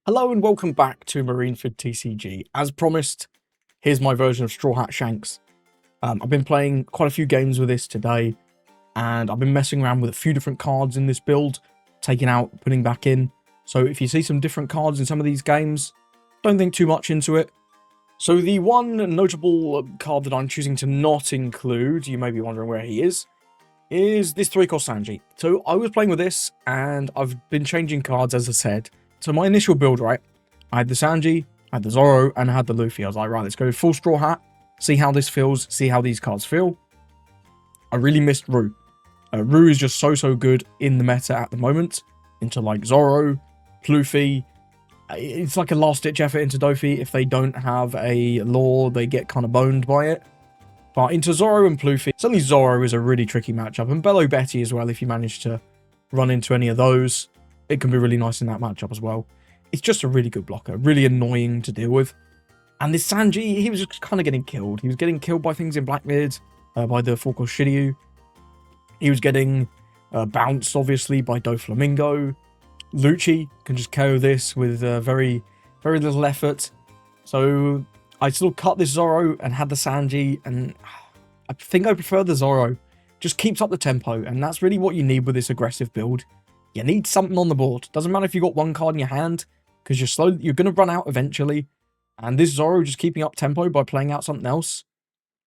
Hello and welcome back to Marineford TCG. As promised, here's my version of Straw Hat Shanks. I've been playing quite a few games with this today, and I've been messing around with a few different cards in this build, taking out, putting back in. So if you see some different cards in some of these games, don't think too much into it. So the one notable card that I'm choosing to not include, you may be wondering where he is this 3-cost Sanji. So I was playing with this, and I've been changing cards, as I said. So my initial build, right, I had the Sanji, I had the Zoro, and I had the Luffy. I was like, right, let's go full Straw Hat, see how this feels, see how these cards feel. I really missed Rue. Rue is just so good in the meta at the moment, into like Zoro, Pluffy. It's like a last-ditch effort into Dofi. If they don't have a lore, they get kind of boned by it. But into Zoro and Pluffy, certainly Zoro is a really tricky matchup, and Bello Betty as well, if you manage to run into any of those. It can be really nice in that matchup as well. It's just a really good blocker, really annoying to deal with. And this Sanji, he was just kind of getting killed. He was getting killed by things in Blackbeard, by the 4-cost Shiryu. He was getting bounced, obviously, by Doflamingo. Lucci can just KO this with very little effort. So I still cut this Zoro and had the Sanji, and I think I prefer the Zoro. Just keeps up the tempo, and that's really what you need with this aggressive build. You need something on the board. Doesn't matter if you've got one card in your hand, because you're going to run out eventually. And this Zoro just keeping up tempo by playing out something else.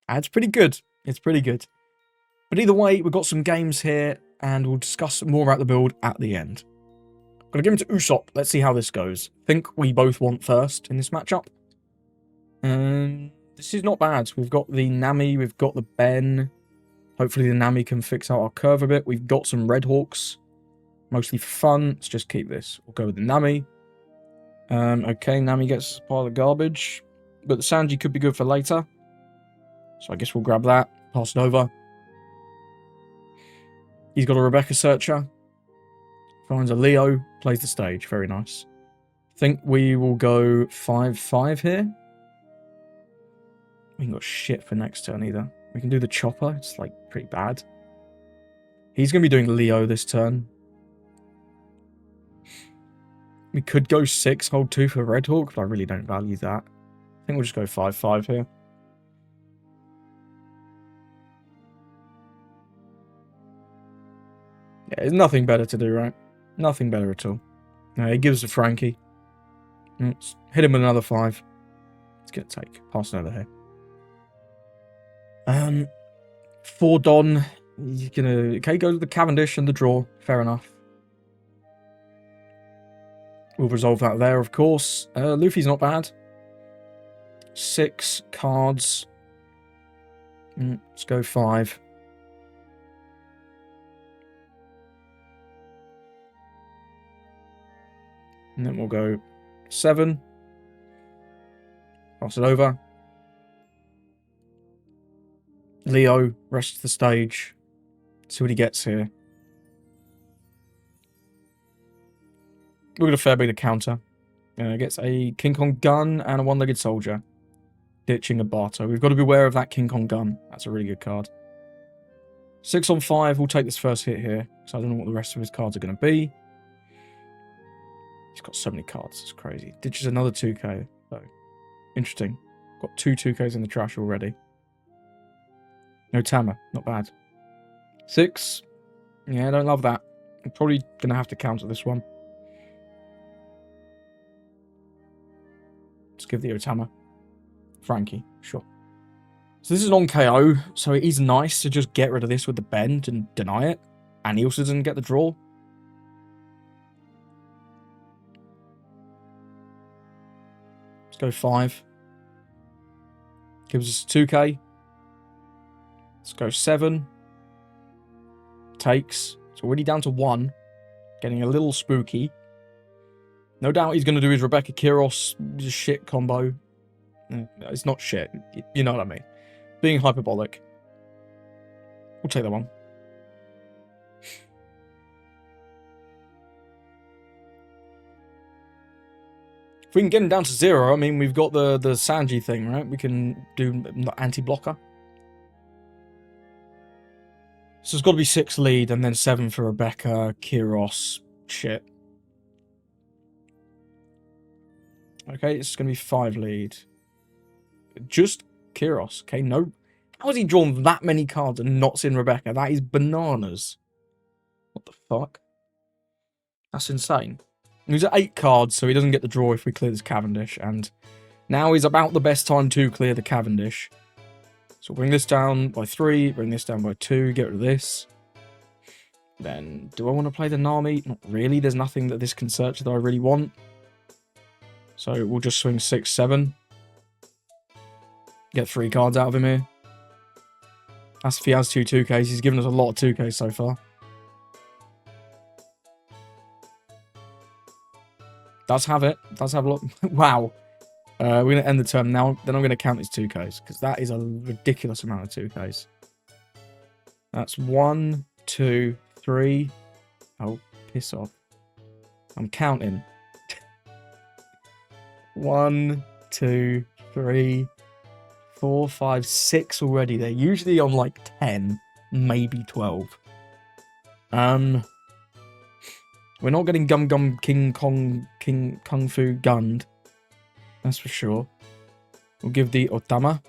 And it's pretty good. It's pretty good. But either way, we've got some games here, and we'll discuss more about the build at the end. I'm going to give him to Usopp. Let's see how this goes. I think we both want first in this matchup. This is not bad. We've got the Nami, we've got the Ben. Hopefully the Nami can fix out our curve a bit. We've got some Red Hawks. Mostly for fun. Let's just keep this. We'll go with the Nami. Okay, Nami gets a pile of garbage. But the Sanji could be good for later. So I guess we'll grab that. Pass it over. He's got a Rebecca Searcher. Finds a Leo. Plays the stage. Very nice. I think we will go 5-5 here. We ain't got shit for next turn either. We can do the Chopper. It's like pretty bad. He's going to be doing Leo this turn. We could go 6, hold 2 for Red Hawk, but I really don't value that. I think we'll just go 5-5 here. Yeah, there's nothing better to do, right? Nothing better at all. No, he gives a Frankie. Let's hit him with another 5. Let's get a take. Pass it over here. For Don, you're gonna... Okay, go to the Cavendish and the draw. Fair enough. We'll resolve that there, of course. Luffy's not bad. 6 cards. Let's go 5. And then we'll go 7. Pass it over. Leo, rest of the stage. See what he gets here. We've got a fair bit of counter. Gets a King Kong gun and a one-legged soldier. Ditching a Barto. We've got to be aware of that King Kong gun. That's a really good card. 6 on 5. We'll take this first hit here. So I don't know what the rest of his cards are going to be. He's got so many cards. It's crazy. Ditches another 2k. So, interesting. Got 2 2ks in the trash already. No Tama. Not bad. 6. Yeah, I don't love that. I'm probably going to have to counter this one. Let's give the Otama. Frankie, sure. So this is on KO, so it is nice to just get rid of this with the bend and deny it. And he also doesn't get the draw. Let's go 5. Gives us 2k. Let's go 7. Takes. It's already down to 1. Getting a little spooky. No doubt he's going to do his Rebecca Kiros shit combo. It's not shit. You know what I mean. Being hyperbolic. We'll take that one. If we can get him down to 0, I mean, we've got the Sanji thing, right? We can do anti-blocker. So it's got to be 6 lead and then 7 for Rebecca, Kiros, shit. Okay, it's going to be 5 lead. Just Kyros. Okay, no. How has he drawn that many cards and not seen Rebecca? That is bananas. What the fuck? That's insane. He's at 8 cards, so he doesn't get the draw if we clear this Cavendish. And now is about the best time to clear the Cavendish. So bring this down by 3, bring this down by 2, get rid of this. Then, do I want to play the Nami? Not really. There's nothing that this can search that I really want. So we'll just swing 6, 7. Get 3 cards out of him here. That's if he has 2 2Ks. He's given us a lot of 2Ks so far. Does have it. Does have a lot. Wow. We're going to end the turn now. Then I'm going to count his 2Ks. Because that is a ridiculous amount of 2Ks. That's 1, 2, 3. Oh, piss off. I'm counting. 1, 2, 3, 4, 5, 6 already. They're usually on like 10, maybe 12. We're not getting Gum King Kung Fu gunned. That's for sure. We'll give the Otama.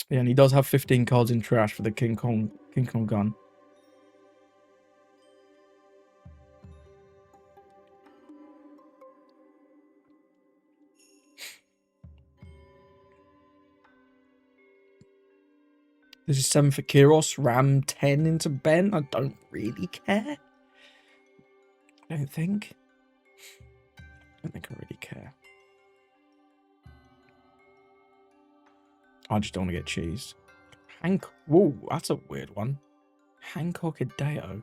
Yeah, and he does have 15 cards in trash for the King Kong gun. This is 7 for Kyros. Ram 10 into Ben. I don't really care. I don't think I really care. I just don't want to get cheesed. Whoa, that's a weird one. Hancock Hideo.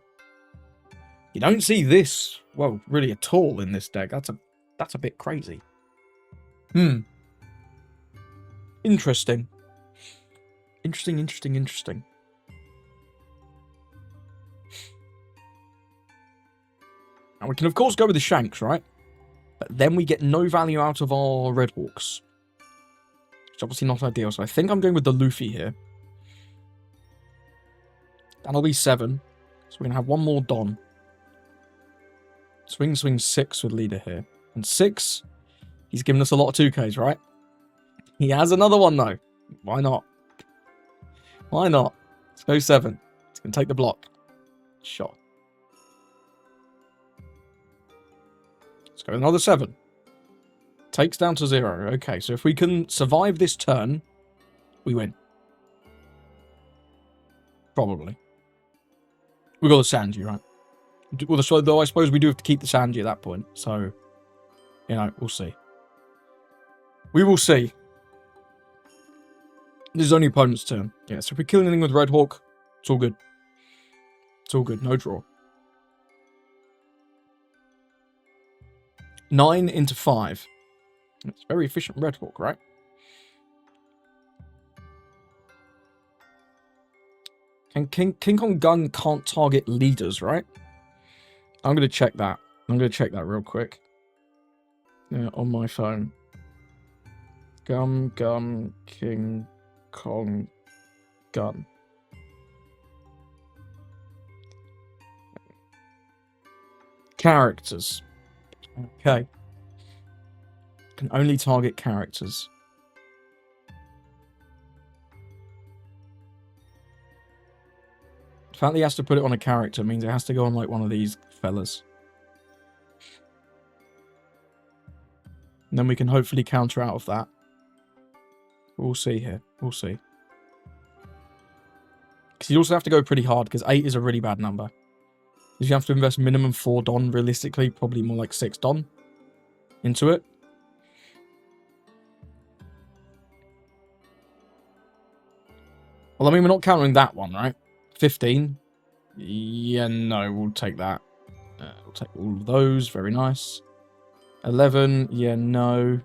You don't see this, well, really at all in this deck. That's a bit crazy. Interesting. Interesting. Now we can of course go with the Shanks, right? But then we get no value out of our Red Hawks. Which is obviously not ideal, so I think I'm going with the Luffy here. That'll be 7. So we're going to have one more Don. Swing 6 with leader here. And 6, he's given us a lot of 2Ks, right? He has another one though. Why not? Why not? Let's go 7. It's going to take the block. Sure. Let's go another 7. Takes down to 0. Okay, so if we can survive this turn, we win. Probably. We got the Sanji, right? Well, though I suppose we do have to keep the Sanji at that point. So, you know, we'll see. We will see. This is only opponent's turn. Yeah, so if we kill anything with Red Hawk, it's all good. It's all good. No draw. 9 into 5. It's very efficient Red Hawk, right? And King Kong Gun can't target leaders, right? I'm going to check that. I'm going to check that real quick. Yeah, on my phone. King Kong Gun. Characters. Okay. Can only target characters. The fact that he has to put it on a character means it has to go on like one of these fellas. And then we can hopefully counter out of that. We'll see here. We'll see. Because you also have to go pretty hard, because 8 is a really bad number. Because you have to invest minimum 4 Don, realistically, probably more like 6 Don into it. Well, I mean, we're not counting that one, right? 15. Yeah, no, we'll take that. We'll take all of those. Very nice. 11. Yeah, no.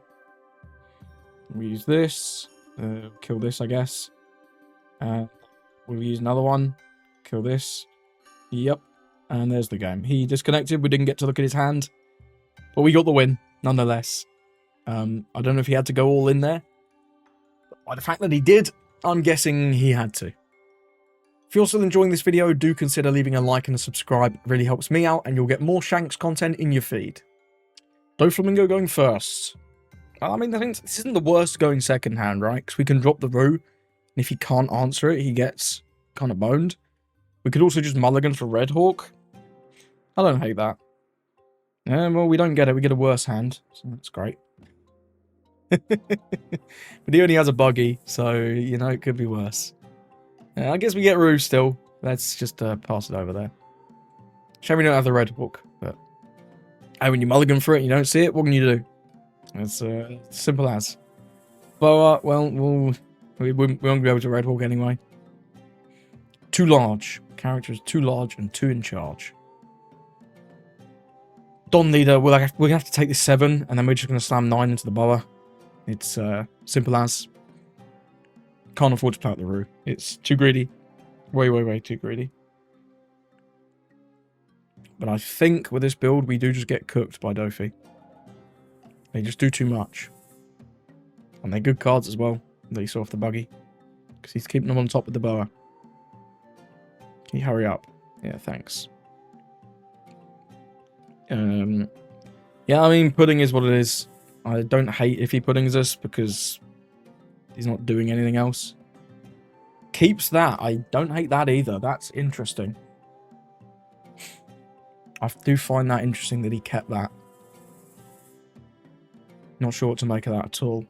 We'll use this. Kill this, I guess. We'll use another one. Kill this. Yep. And there's the game. He disconnected. We didn't get to look at his hand. But we got the win, nonetheless. I don't know if he had to go all in there. But by the fact that he did, I'm guessing he had to. If you're still enjoying this video, do consider leaving a like and a subscribe. It really helps me out, and you'll get more Shanks content in your feed. Doflamingo going first. Well, I mean, I think this isn't the worst going second hand, right? Because we can drop the Roo, and if he can't answer it, he gets kind of boned. We could also just mulligan for Red Hawk. I don't hate that. Yeah, well, we don't get it. We get a worse hand, so that's great. But he only has a buggy, so, you know, it could be worse. I guess we get Roo still. Let's just pass it over there. Shame we don't have the Red Hawk, but... Hey, when you mulligan for it and you don't see it, what can you do? It's simple as. But, well, we won't be able to Red Hawk anyway. Too large. Character is too large and too in charge. Don Leader, we're going to have to take this 7, and then we're just going to slam 9 into the boa. It's simple as. Can't afford to play out the Roo. It's too greedy. Way too greedy. But I think with this build, we do just get cooked by Dofi. They just do too much. And they're good cards as well, that you saw off the buggy. Because he's keeping them on top of the boa. Can you hurry up? Yeah, thanks. Yeah, I mean, pudding is what it is. I don't hate if he puddings us because he's not doing anything else. Keeps that. I don't hate that either. That's interesting. I do find that interesting that he kept that. Not sure what to make of that at all.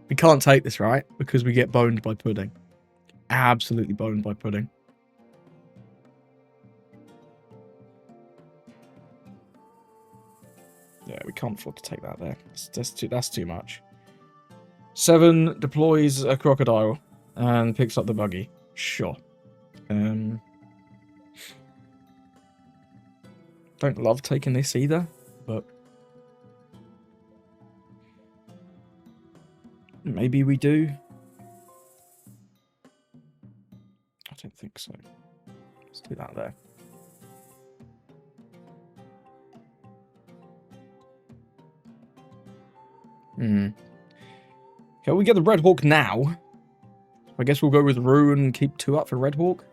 We can't take this, right? Because we get boned by pudding. Absolutely boned by pudding. Yeah, we can't afford to take that there. That's too much. 7 deploys a crocodile and picks up the buggy. Sure. Don't love taking this either, but maybe we do. I don't think so. Let's do that there. Okay, we get the Red Hawk now. I guess we'll go with Roo and keep 2 up for Red Hawk.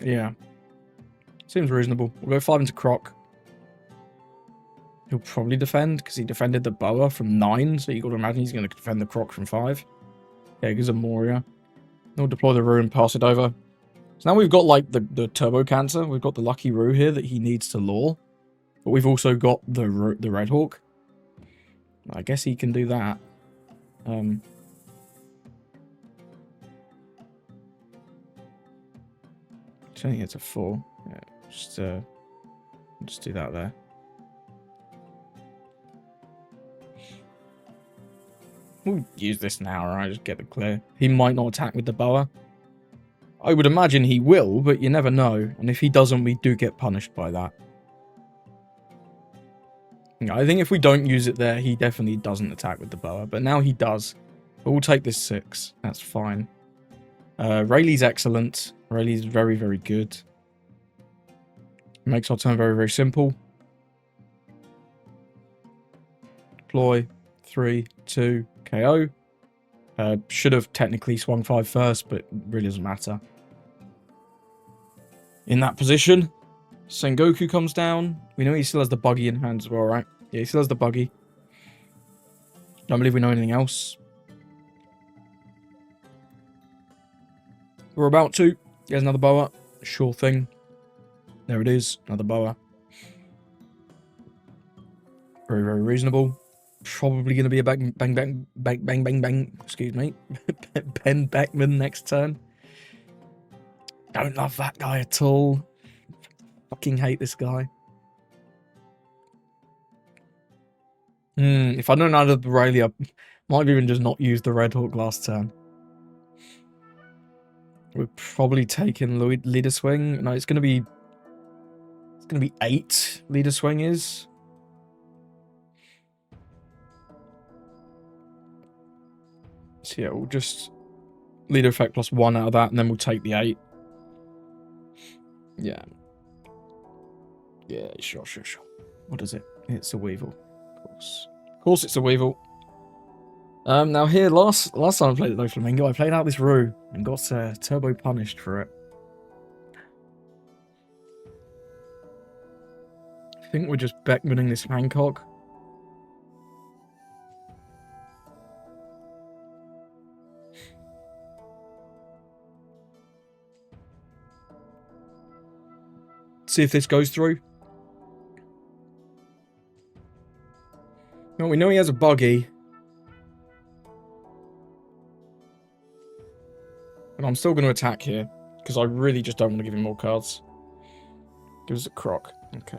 Yeah. Seems reasonable. We'll go 5 into Croc. He'll probably defend, because he defended the boa from 9, so you got to imagine he's going to defend the Croc from 5. Yeah, he gives a Moria. We'll deploy the Roo and pass it over. So now we've got, like, the Turbo Cancer. We've got the Lucky Roo here that he needs to lure. But we've also got the Red Hawk. I guess he can do that. I think it's a 4. Yeah, just do that there. We'll use this now, right? Just get the clear. He might not attack with the boa. I would imagine he will, but you never know. And if he doesn't, we do get punished by that. I think if we don't use it there, he definitely doesn't attack with the boa. But now he does. But we'll take this 6. That's fine. Rayleigh's excellent. Rayleigh's very, very good. Makes our turn very, very simple. Deploy. 3, 2, KO. Should have technically swung 5 first, but really doesn't matter. In that position, Sengoku comes down. We know he still has the buggy in hand as well, right? Yeah, he still has the buggy. Don't believe we know anything else. We're about to. Here's another boa. Sure thing. There it is. Another boa. Very, very reasonable. Probably going to be a bang, bang. Excuse me. Ben Beckman next turn. Don't love that guy at all. Fucking hate this guy. If I don't know the Rayleigh, I might have even just not used the Red Hawk last turn. We're probably taking leader swing. No, it's gonna be 8 leader swing is. So yeah, we'll just leader effect +1 out of that, and then we'll take the 8. Yeah. Yeah, sure. What is it? It's a Weevil. Of course. Of course it's a Weevil. Now here, last time I played the Doflamingo, I played out this Roo and got turbo punished for it. I think we're just Beckmaning this Hancock. See if this goes through. Well, we know he has a buggy. And I'm still going to attack here, because I really just don't want to give him more cards. Give us a croc. Okay.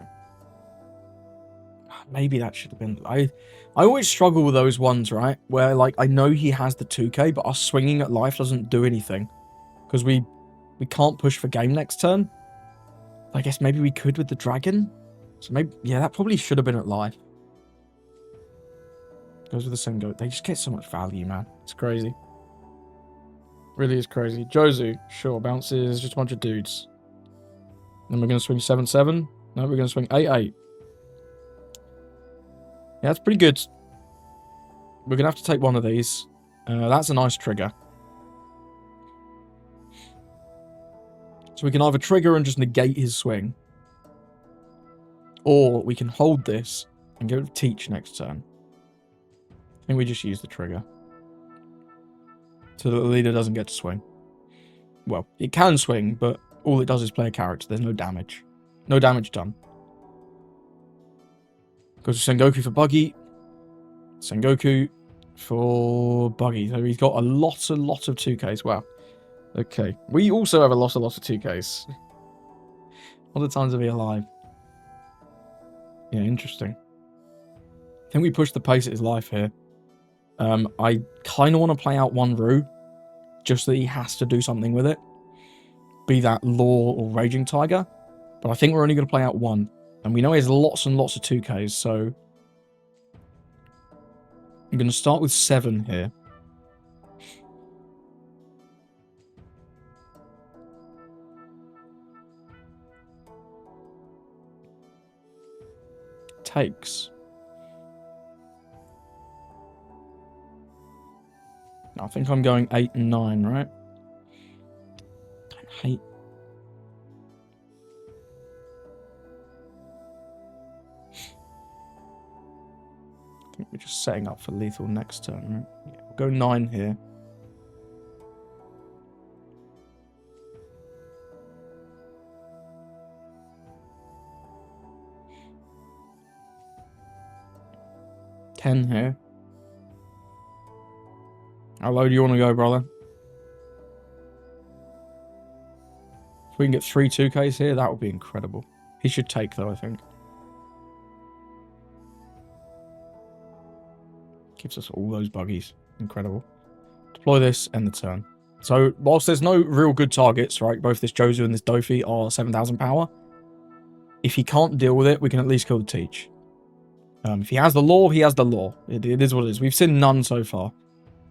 Maybe that should have been... I always struggle with those ones, right? Where, like, I know he has the 2k, but us swinging at life doesn't do anything. Because we can't push for game next turn. I guess maybe we could with the dragon. So maybe... Yeah, that probably should have been at life. Goes with the Sengo. They just get so much value, man. It's crazy. Really is crazy. Jozu, sure, bounces, just a bunch of dudes. Then we're going to swing 7-7. No, we're going to swing 8-8. Yeah, that's pretty good. We're going to have to take one of these. That's a nice trigger. So we can either trigger and just negate his swing. Or we can hold this and go to teach next turn. I think we just use the trigger. So that the leader doesn't get to swing. Well, it can swing, but all it does is play a character. There's no damage. No damage done. Goes to Sengoku for buggy. Sengoku for buggy. So he's got a lot of 2Ks. Wow. Okay. We also have a lot of 2Ks. What a time to be alive. Yeah, interesting. I think we push the pace at his life here. I kind of want to play out one Roo, just that he has to do something with it. Be that Law or Raging Tiger. But I think we're only going to play out one. And we know he has lots and lots of 2Ks, so... I'm going to start with 7 here. Takes. I think I'm going 8 and 9, right? I hate... I think we're just setting up for lethal next turn, right? Yeah, we'll go 9 here. $10 here. How low do you want to go, brother? If we can get 3 2Ks here, that would be incredible. He should take, though, I think. Gives us all those buggies. Incredible. Deploy this, end the turn. So, whilst there's no real good targets, right? Both this Jozu and this Dofi are 7,000 power. If he can't deal with it, we can at least kill the Teach. If he has the Law, he has the Law. It is what it is. We've seen none so far.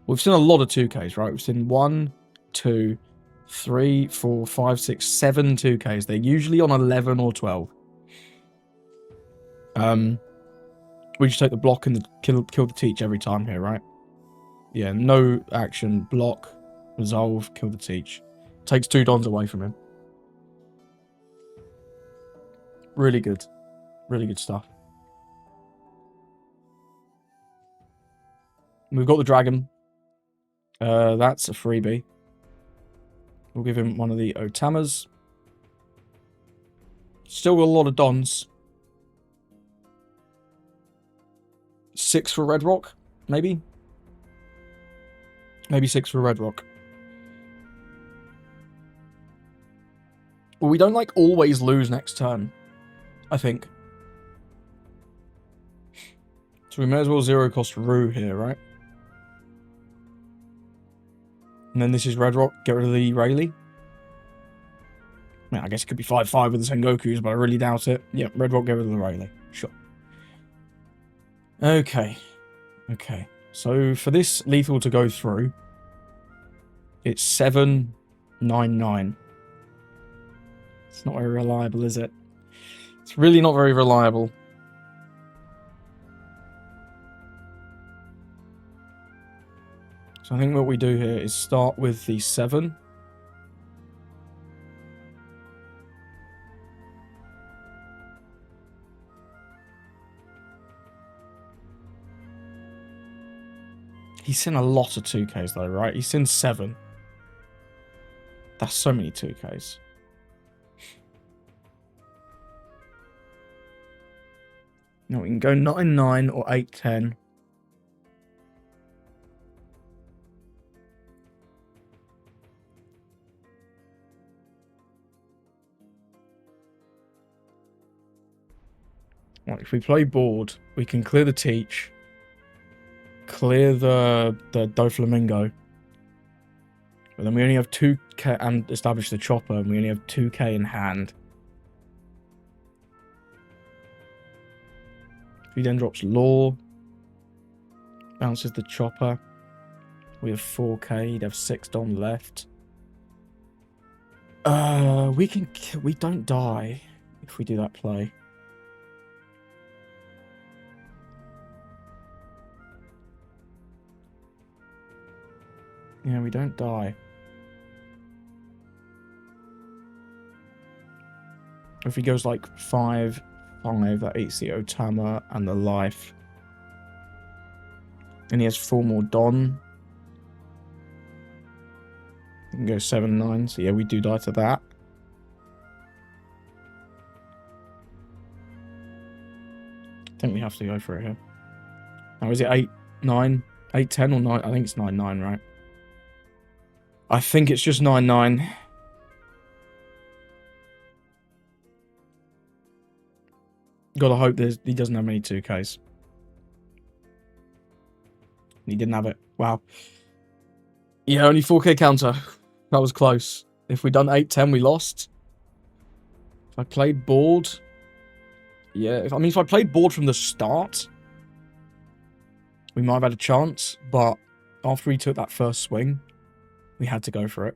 We've seen a lot of 2Ks, right? We've seen 1, 2, 3, 4, 5, 6, 7 2Ks. They're usually on 11 or 12. We just take the block and kill the Teach every time here, right? Yeah, no action, block, resolve, kill the Teach. Takes 2 dons away from him. Really good. Really good stuff. We've got the dragon. That's a freebie. We'll give him one of the Otamas. Still got a lot of dons. 6 for Red Rock, maybe? Maybe 6 for Red Rock. Well, we don't, like, always lose next turn, I think. So we may as well 0-cost Roo here, right? And then this is Red Rock, get rid of the Rayleigh. I guess it could be 5-5 with the Sengokus, but I really doubt it. Yeah, Red Rock, get rid of the Rayleigh. Sure. Okay. Okay. So for this lethal to go through, it's 7-9-9. It's not very reliable, is it? It's really not very reliable. So I think what we do here is start with the 7. He's seen a lot of 2Ks though, right? He's seen 7. That's so many 2Ks. No, we can go 9-9 or 8-10. Right, if we play board, we can clear the teach, clear the Doflamingo, but then we only have 2K and establish the chopper, and we only have 2K in hand. If he then drops law, bounces the chopper, we have 4K. He'd have 6 Dom left. We don't die if we do that play. Yeah, we don't die. If he goes like 5-5, that eats the Otama and the life. And he has 4 more Don. We can go 7-9, so yeah, we do die to that. I think we have to go for it here. Now, is it 8-9? 8-10 or 9? I think it's 9-9, right? I think it's just 9-9. Gotta hope he doesn't have many 2Ks. He didn't have it. Wow. Yeah, only 4K counter. That was close. If we'd done 8-10, we lost. If I played board... Yeah, if I played board from the start, we might have had a chance, but after we took that first swing, we had to go for it.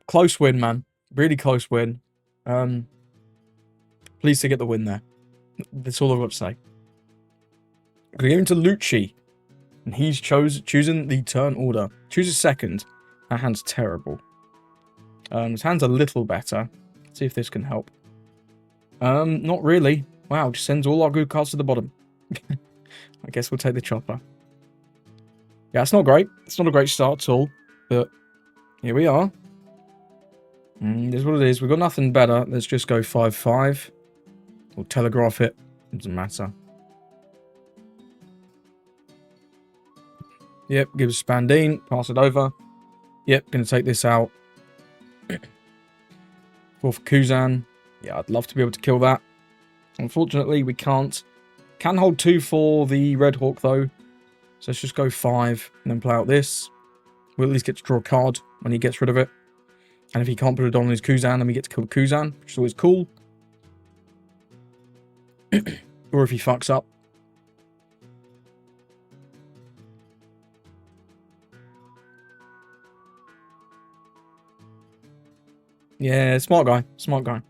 Close win, man. Really close win. Pleased to get the win there. That's all I've got to say. Gonna give him to Lucci. And he's choosing the turn order. Chooses second. That hand's terrible. His hand's a little better. Let's see if this can help. Not really. Wow, just sends all our good cards to the bottom. I guess we'll take the chopper. Yeah, it's not great. It's not a great start at all. But here we are. This is what it is. We've got nothing better. Let's just go 5-5. We'll telegraph it. It doesn't matter. Yep, give us Spandine. Pass it over. Yep, gonna take this out. 4 for Kuzan. Yeah, I'd love to be able to kill that. Unfortunately, we can't. Can hold 2 for the Red Hawk, though. So let's just go 5 and then play out this. We'll at least get to draw a card when he gets rid of it. And if he can't put it on his Kuzan, then we get to kill Kuzan, which is always cool. Or if he fucks up. Yeah, smart guy. Smart guy.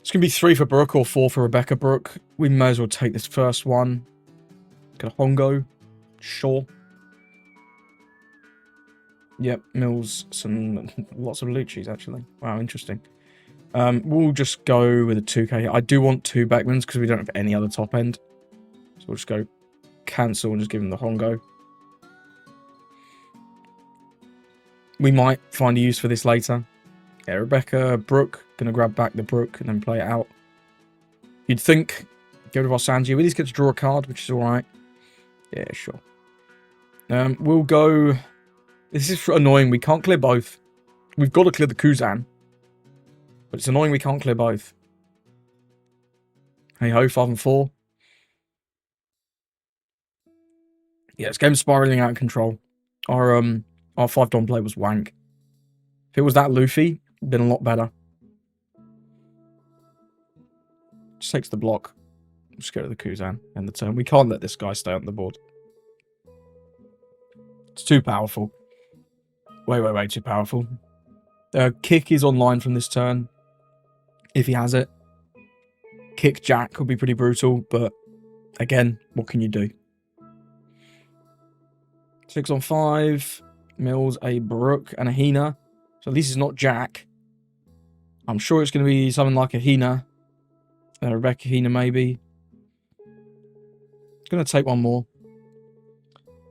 It's going to be 3 for Brooke or 4 for Rebecca Brooke. We may as well take this first one. Get a Hongo. Sure. Yep, Mills. Lots of Luccis, actually. Wow, interesting. We'll just go with a 2K. I do want 2 Beckmans because we don't have any other top end. So we'll just go cancel and just give him the Hongo. We might find a use for this later. Yeah, Rebecca, Brooke. Gonna grab back the Brooke and then play it out. You'd think, get rid of our Sanji. We at least get to draw a card, which is alright. Yeah, sure. We'll go... This is annoying. We can't clear both. We've got to clear the Kuzan. But it's annoying we can't clear both. Hey ho, 5 and 4. Yeah, this game's spiraling out of control. Our 5 Don play was wank. If it was that Luffy, it'd been a lot better. Just takes the block. Just go to the Kuzan. End the turn. We can't let this guy stay on the board. It's too powerful. Way too powerful. Kick is online from this turn. if he has it. Kick Jack would be pretty brutal, but again, what can you do? 6 on 5. Mills a Brook and a Hina. So at least it's not Jack. I'm sure it's going to be something like a Hina. Rebecca Hina, maybe. Going to take one more.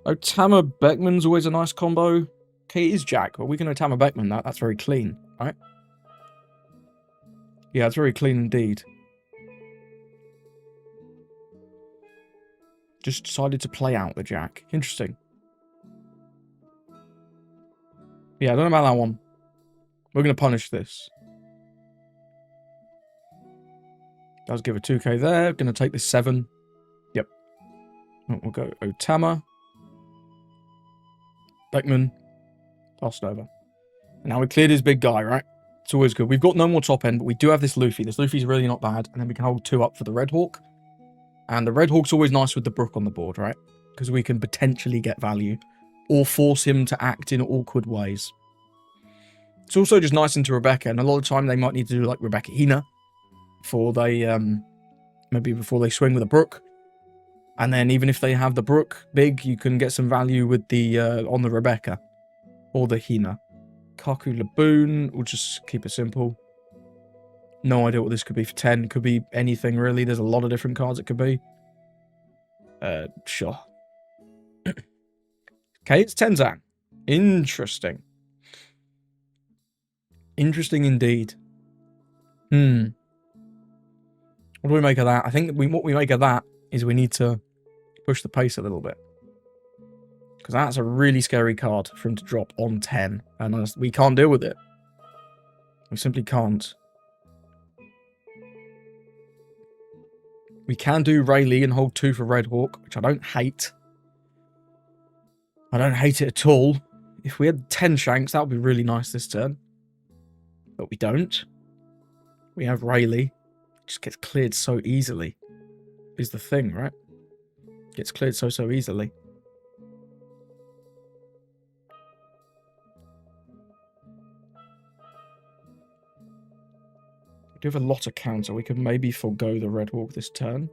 Otama Beckman's always a nice combo. Okay, it is Jack, but we can Otama Beckman that. That's very clean, right? Yeah, it's very clean indeed. Just decided to play out the Jack. Interesting. Yeah, I don't know about that one. We're going to punish this. Does give a 2k there. Going to take this 7. Yep. We'll go Otama. Beckman. Passed over. And now we cleared his big guy, right? It's always good. We've got no more top end, but we do have this Luffy. This Luffy's really not bad. And then we can hold 2 up for the Red Hawk. And the Red Hawk's always nice with the Brook on the board, right? Because we can potentially get value. Or force him to act in awkward ways. It's also just nice into Rebecca. And a lot of the time they might need to do like Rebecca Hina. Before they, maybe before they swing with a Brook. And then even if they have the Brook big, you can get some value with the, on the Rebecca. Or the Hina. Kaku Laboon. We'll just keep it simple. No idea what this could be for 10. Could be anything, really. There's a lot of different cards it could be. Sure. Okay, it's Tenzan. Interesting. Interesting indeed. What do we make of that? I think what we make of that is we need to push the pace a little bit. Because that's a really scary card for him to drop on 10. And we can't deal with it. We simply can't. We can do Rayleigh and hold 2 for Red Hawk, which I don't hate. I don't hate it at all. If we had 10 Shanks, that would be really nice this turn. But we don't. We have Rayleigh. It just gets cleared so easily. Is the thing, right? Gets cleared so easily. We do have a lot of counter. We could maybe forego the Red Hawk this turn.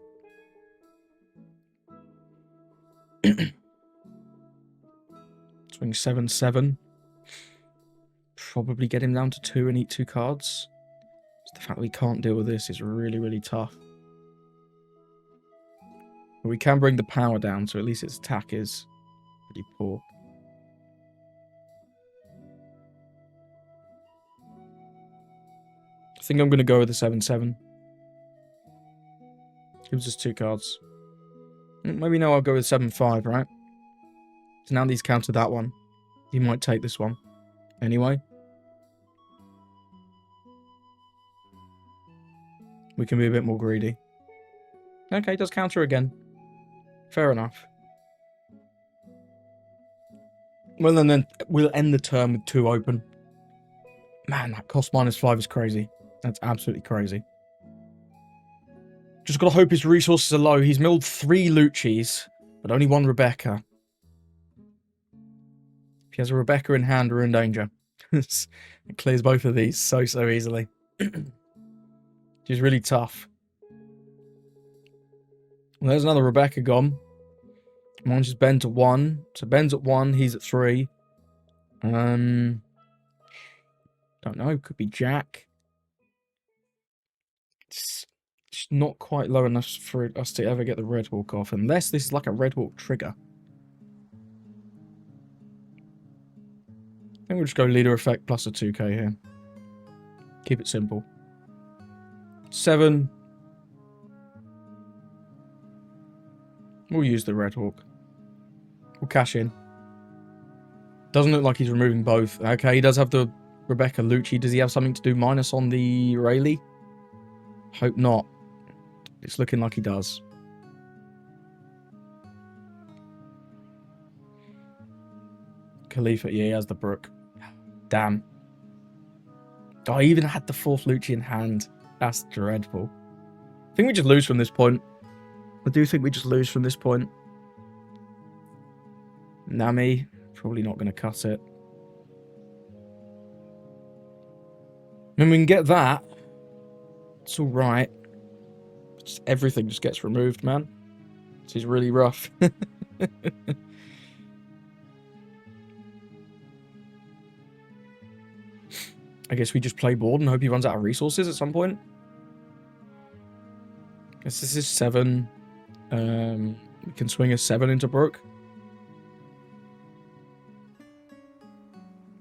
Swing 7-7. Probably get him down to 2 and eat 2 cards. The fact that we can't deal with this is really tough. But we can bring the power down, so at least its attack is pretty poor. I think I'm going to go with the 7-7. Gives us 2 cards. Maybe no, I'll go with 7-5, right? So now these counter that one. He might take this one. Anyway. We can be a bit more greedy. Okay, does counter again. Fair enough. Well, and then we'll end the turn with 2 open. Man, that cost -5 is crazy. That's absolutely crazy. Just gotta hope his resources are low. He's milled 3 Luccis, but only 1 Rebecca. If he has a Rebecca in hand, we're in danger. It clears both of these so easily. Which is really tough. Well, there's another Rebecca gone. Mine's just Ben to 1. So Ben's at 1, he's at 3. Don't know, could be Jack. It's not quite low enough for us to ever get the Red Hawk off, unless this is like a Red Hawk trigger. I think we'll just go leader effect plus a 2k here. Keep it simple. 7. We'll use the Red Hawk. We'll cash in. Doesn't look like he's removing both. Okay, he does have the Rebecca Lucci. Does he have something to do minus on the Rayleigh? Hope not. It's looking like he does. Khalifa, yeah, he has the Brook. Damn. Oh, I even had the 4th Lucci in hand. That's dreadful. I think we just lose from this point. I do think we just lose from this point. Nami, probably not going to cut it. I mean, we can get that. It's alright. Everything just gets removed, man. This is really rough. I guess we just play board and hope he runs out of resources at some point. Guess this is 7. We can swing a 7 into Brook.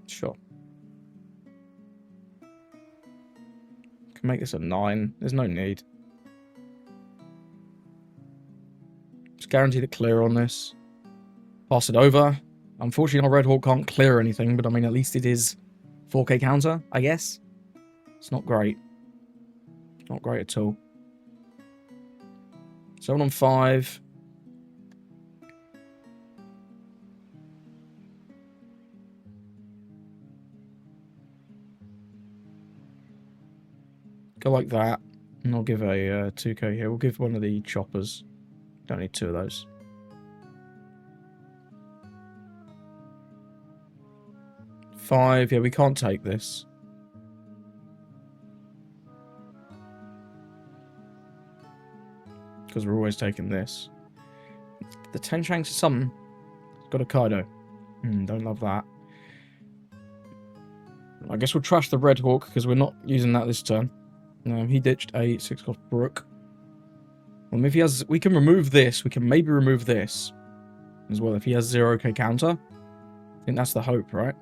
Sure. Can make this a 9. There's no need. Just guaranteed a clear on this. Pass it over. Unfortunately, our Red Hawk can't clear anything, but I mean, at least it is 4k counter, I guess. It's not great. Not great at all. 7 on 5. Go like that. And I'll give a 2k here. We'll give one of the choppers. Don't need 2 of those. Five. Yeah, we can't take this. Because we're always taking this. The 10 Shanks is something. It's got a Kaido. Don't love that. I guess we'll trash the Red Hawk because we're not using that this turn. He ditched a 6 cost Brook. Well, if he has, we can remove this. We can maybe remove this as well if he has 0k counter. I think that's the hope, right?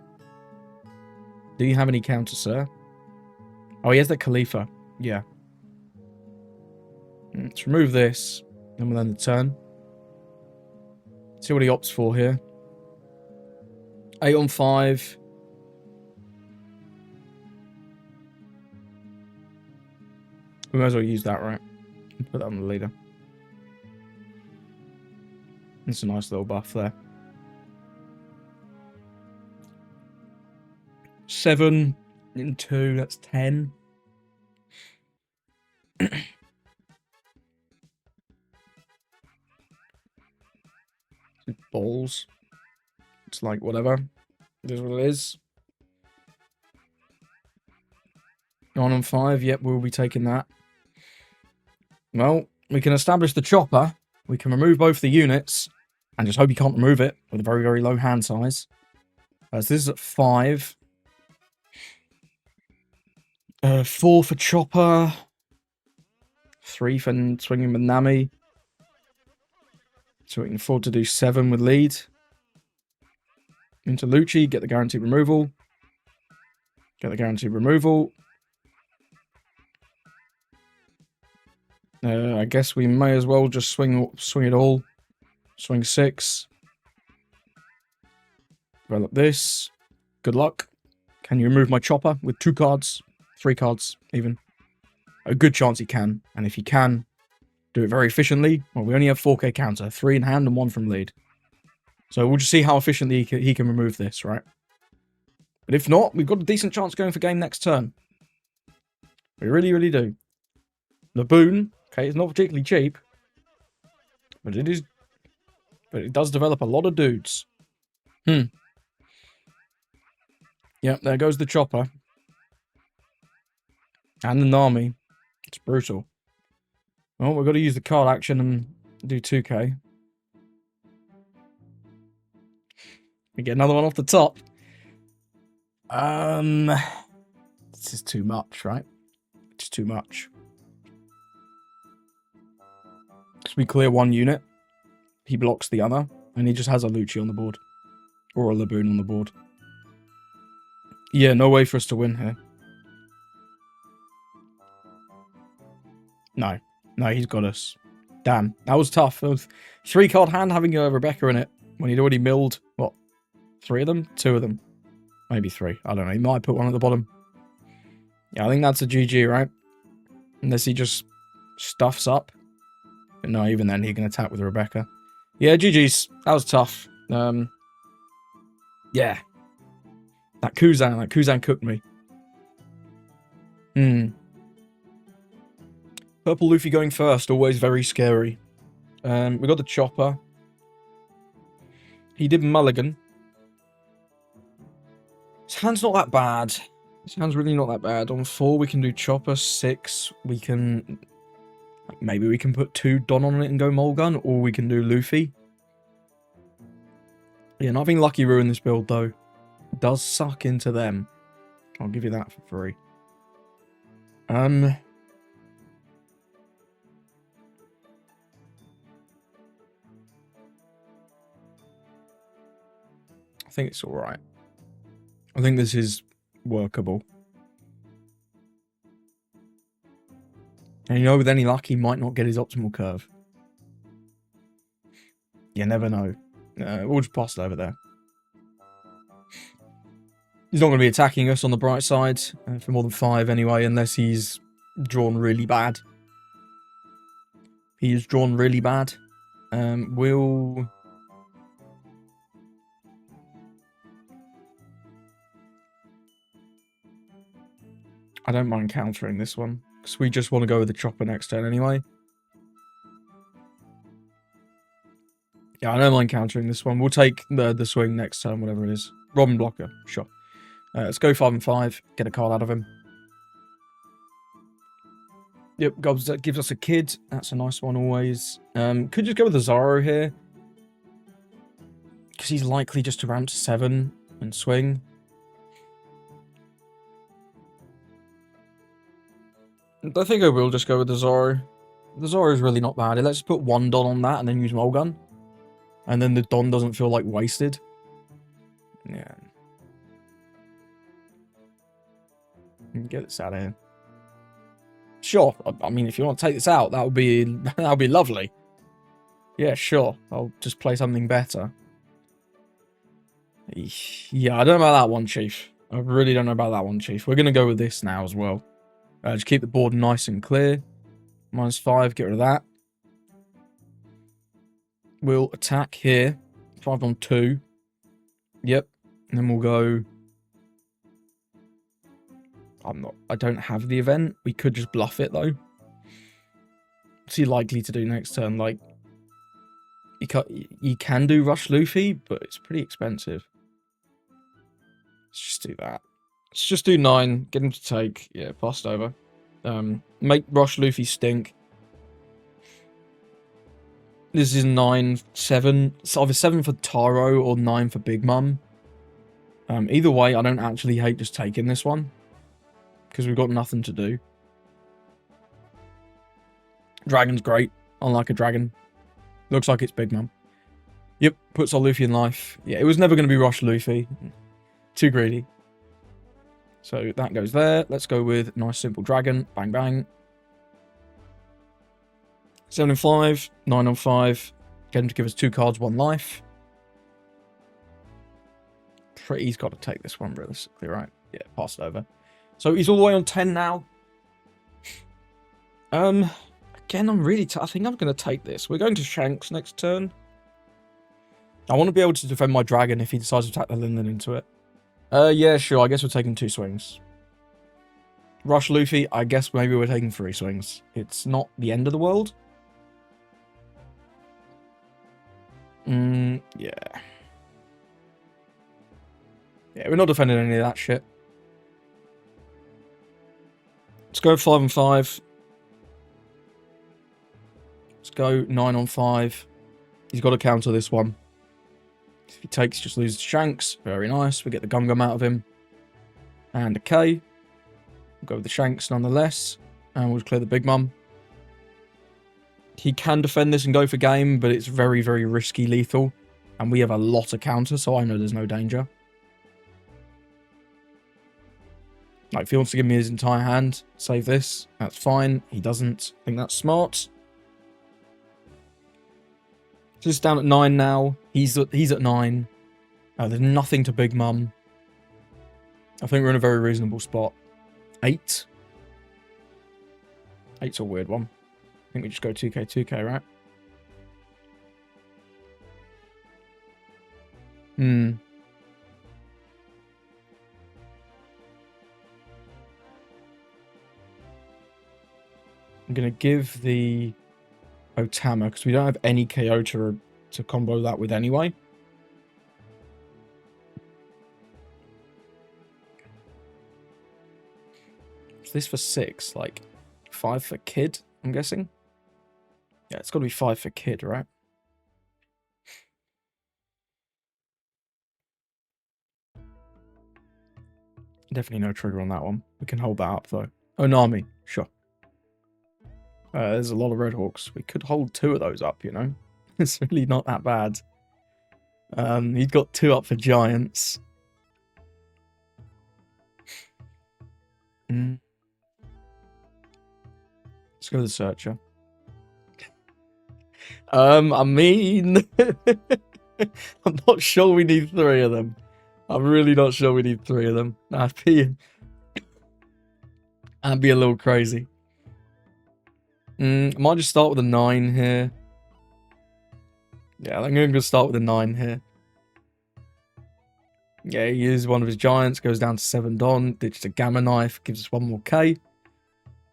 Do you have any counter, sir? Oh, he has that Khalifa. Yeah. Let's remove this. Then we'll end the turn. See what he opts for here. 8 on 5. We might as well use that, right? Put that on the leader. It's a nice little buff there. 7 in 2, that's 10. Balls. It's like whatever. It is what it is. 9 on 5, yep, we'll be taking that. Well, we can establish the chopper. We can remove both the units. And just hope he can't remove it with a very, very low hand size. So this is at 5. 4 for chopper. 3 for swinging with Nami. So we can afford to do 7 with lead. Into Lucci, get the guaranteed removal. Get the guaranteed removal. I guess we may as well just swing it all. Swing 6. Develop this. Good luck. Can you remove my chopper with 2 cards? 3 cards, even. A good chance he can. And if he can, do it very efficiently. Well, we only have 4k counter. 3 in hand and 1 from lead. So we'll just see how efficiently he can remove this, right? But if not, we've got a decent chance going for game next turn. We really, really do. The boon, okay, it's not particularly cheap. But it is... But it does develop a lot of dudes. Yep, there goes the chopper. And the Nami. It's brutal. Well, we've got to use the card action and do 2k. We get another one off the top. This is too much, right? It's too much. Because we clear 1 unit. He blocks the other. And he just has a Lucci on the board. Or a Laboon on the board. Yeah, no way for us to win here. No. No, he's got us. Damn. That was tough. It was 3-card hand having a Rebecca in it. When he'd already milled, what? 3 of them? 2 of them. Maybe 3. I don't know. He might put 1 at the bottom. Yeah, I think that's a GG, right? Unless he just stuffs up. But no, even then he can attack with Rebecca. Yeah, GG's. That was tough. Yeah. That Kuzan cooked me. Purple Luffy going first, always very scary. We got the chopper. He did mulligan. His hand's not that bad. Sounds really not that bad. On 4, we can do Chopper. 6, we can... Maybe we can put 2 Don on it and go Mulgun, or we can do Luffy. Yeah, nothing Lucky ruined this build, though. It does suck into them. I'll give you that for free. I think it's alright. I think this is workable. And you know, with any luck, he might not get his optimal curve. You never know. We'll just pass it over there. He's not going to be attacking us on the bright side for more than 5 anyway, unless he's drawn really bad. He is drawn really bad. We'll... I don't mind countering this one, because we just want to go with the Chopper next turn anyway. Yeah, I don't mind countering this one. We'll take the swing next turn, whatever it is. Robin blocker, sure. Let's go 5 and 5, get a card out of him. Yep, Gobs, that gives us a kid. That's a nice one always. Could just go with the Zoro here. Because he's likely just to ramp to 7 and swing. I think I will just go with the Zoro. The Zoro is really not bad. Let's just put 1 Don on that and then use Mulgun. And then the Don doesn't feel like wasted. Yeah. Get this out of here. Sure. I mean, if you want to take this out, that would be lovely. Yeah, sure. I'll just play something better. Yeah, I don't know about that one, Chief. I really don't know about that one, Chief. We're going to go with this now as well. Just keep the board nice and clear. -5, get rid of that. We'll attack here. 5 on 2. Yep. And then we'll go... I don't have the event. We could just bluff it, though. What's he likely to do next turn? Like, you can do Rush Luffy, but it's pretty expensive. Let's just do that. Let's just do 9. Get him to take. Yeah, passed over. Make Rush Luffy stink. This is 9, 7. It's either 7 for Taro or 9 for Big Mum. Either way, I don't actually hate just taking this one. Because we've got nothing to do. Dragon's great. Unlike a dragon. Looks like it's Big Mum. Yep, puts our Luffy in life. Yeah, it was never going to be Rush Luffy. Too greedy. So that goes there. Let's go with nice simple dragon. Bang, bang. 7 and 5. 9 on 5. Get him to give us 2 cards, 1 life. He's got to take this one realistically, right? Yeah, pass it over. So he's all the way on 10 now. Again, I think I'm going to take this. We're going to Shanks next turn. I want to be able to defend my dragon if he decides to attack the Linlin into it. Yeah, sure. I guess we're taking 2 swings. Rush Luffy, I guess maybe we're taking 3 swings. It's not the end of the world. Yeah. Yeah, we're not defending any of that shit. Let's go 5 and 5. Let's go 9 on 5. He's got to counter this one. If he takes, just loses Shanks. Very nice. We get the Gum Gum out of him. And a K. We'll go with the Shanks nonetheless. And we'll just clear the Big Mum. He can defend this and go for game, but it's very, very risky lethal. And we have a lot of counter, so I know there's no danger. Like, if he wants to give me his entire hand, save this, that's fine. He doesn't. I think that's smart. Just down at 9 now. He's at 9. There's nothing to Big Mum. I think we're in a very reasonable spot. 8. 8's a weird one. I think we just go 2k, 2k, right? I'm going to give the Otama, because we don't have any KO to combo that with anyway. this for 6? Like 5 for kid, I'm guessing? Yeah, it's got to be 5 for kid, right? Definitely no trigger on that one. We can hold that up, though. Oh, Nami. Sure. There's a lot of Red Hawks. We could hold 2 of those up, you know? It's really not that bad. He's got 2 up for Giants. Let's go with the Searcher. I mean... I'm not sure we need 3 of them. I'm really not sure we need 3 of them. That'd be a little crazy. I might just start with a 9 here. Yeah, I'm going to start with a 9 here. Yeah, he uses one of his Giants, goes down to 7 Don, ditches a Gamma Knife, gives us 1 more K.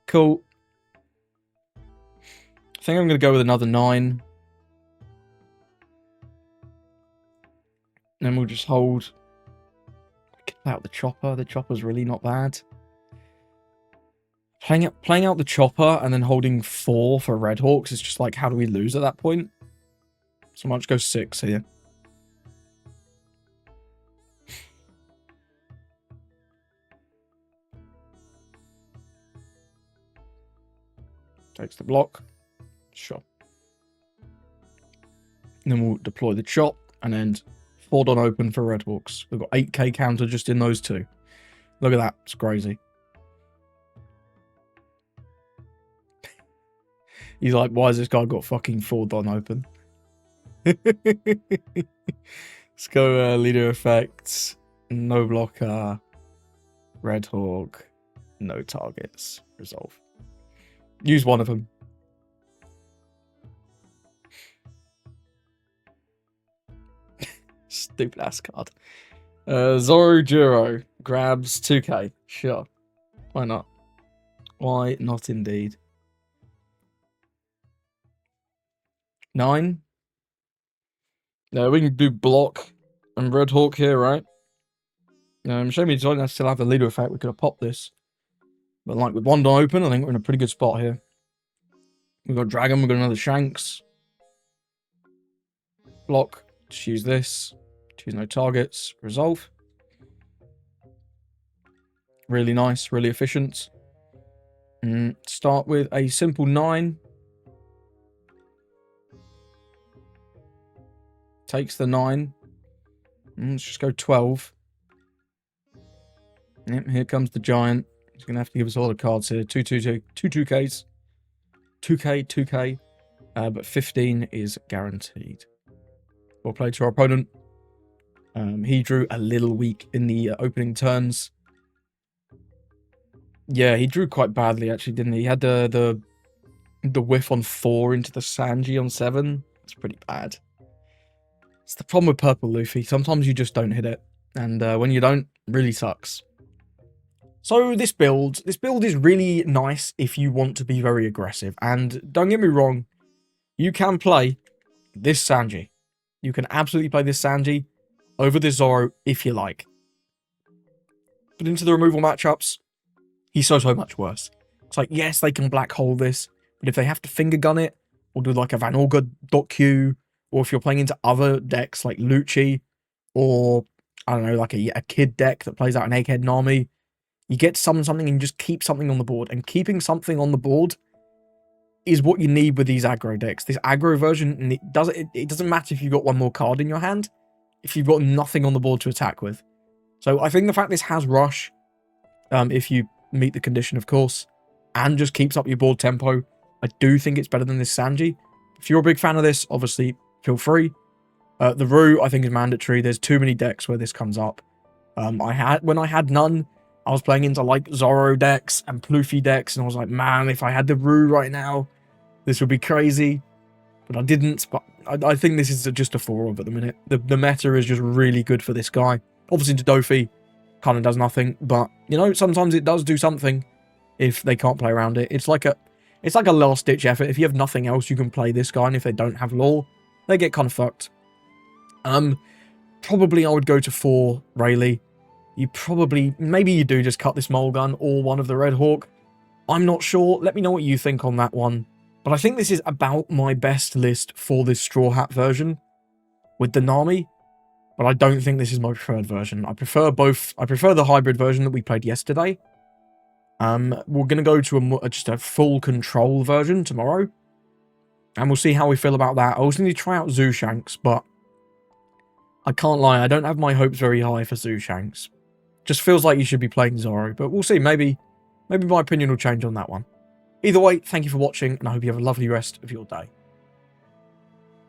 Cool. I think I'm going to go with another 9. And then we'll just hold... Get out the Chopper. The Chopper's really not bad. Playing out the Chopper and then holding 4 for Red Hawks is just like, how do we lose at that point? So I might just go 6 here. Takes the block. Sure. And then we'll deploy the chop and then 4 Don open for Red Hawks. We've got 8k counter just in those 2. Look at that. It's crazy. He's like, why has this guy got fucking 4 Don open? Let's go leader effects. No blocker. Red Hawk. No targets. Resolve. Use one of them. Stupid ass card. Zoro Juro grabs 2k. Sure. Why not? Why not indeed? 9. No, we can do block and Red Hawk here, right? Show me I still have the leader effect. We could have popped this. But like with 1 Don open, I think we're in a pretty good spot here. We've got Dragon, we've got another Shanks. Block. Just use this. Choose no targets. Resolve. Really nice, really efficient. Start with a simple 9. Takes the 9. Let's just go 12. Yep, here comes the Giant. He's going to have to give us all the cards here. 2 2Ks. 2k, 2k. But 15 is guaranteed. Well played to our opponent. He drew a little weak in the opening turns. Yeah, he drew quite badly, actually, didn't he? He had the whiff on 4 into the Sanji on 7. That's pretty bad. It's the problem with Purple Luffy. Sometimes you just don't hit it. And when you don't, it really sucks. So this build is really nice if you want to be very aggressive. And don't get me wrong, you can play this Sanji. You can absolutely play this Sanji over this Zoro if you like. But into the removal matchups, he's so much worse. It's like, yes, they can black hole this, but if they have to finger gun it, or do like a Van Orga.Q, or if you're playing into other decks like Lucci, or, I don't know, like a kid deck that plays out an Egghead Nami, you get to summon something and just keep something on the board. And keeping something on the board is what you need with these aggro decks. This aggro version, it doesn't matter if you've got 1 more card in your hand, if you've got nothing on the board to attack with. So I think the fact this has Rush, if you meet the condition, of course, and just keeps up your board tempo, I do think it's better than this Sanji. If you're a big fan of this, obviously, feel free. The Rue, I think, is mandatory. There's too many decks where this comes up. When I had none, I was playing into like Zoro decks and Pluffy decks, and I was like, man, if I had the Rue right now, this would be crazy. But I didn't. But I think this is just a 4-of at the minute. The meta is just really good for this guy. Obviously, to Dofi, kind of does nothing, but you know, sometimes it does do something if they can't play around it. It's like a last-ditch effort. If you have nothing else, you can play this guy, and if they don't have lore, they get kind of fucked. Probably I would go to 4 Rayleigh. maybe you do just cut this mole gun or one of the Red Hawk. I'm not sure. Let me know what you think on that one. But I think this is about my best list for this Straw Hat version with the Nami. But I don't think this is my preferred version. I prefer both. I prefer the hybrid version that we played yesterday. We're going to go to just a full control version tomorrow. And we'll see how we feel about that. I also need to try out Shanks, but I can't lie, I don't have my hopes very high for Shanks. Just feels like you should be playing Zoro, but we'll see. Maybe my opinion will change on that one. Either way, thank you for watching, and I hope you have a lovely rest of your day.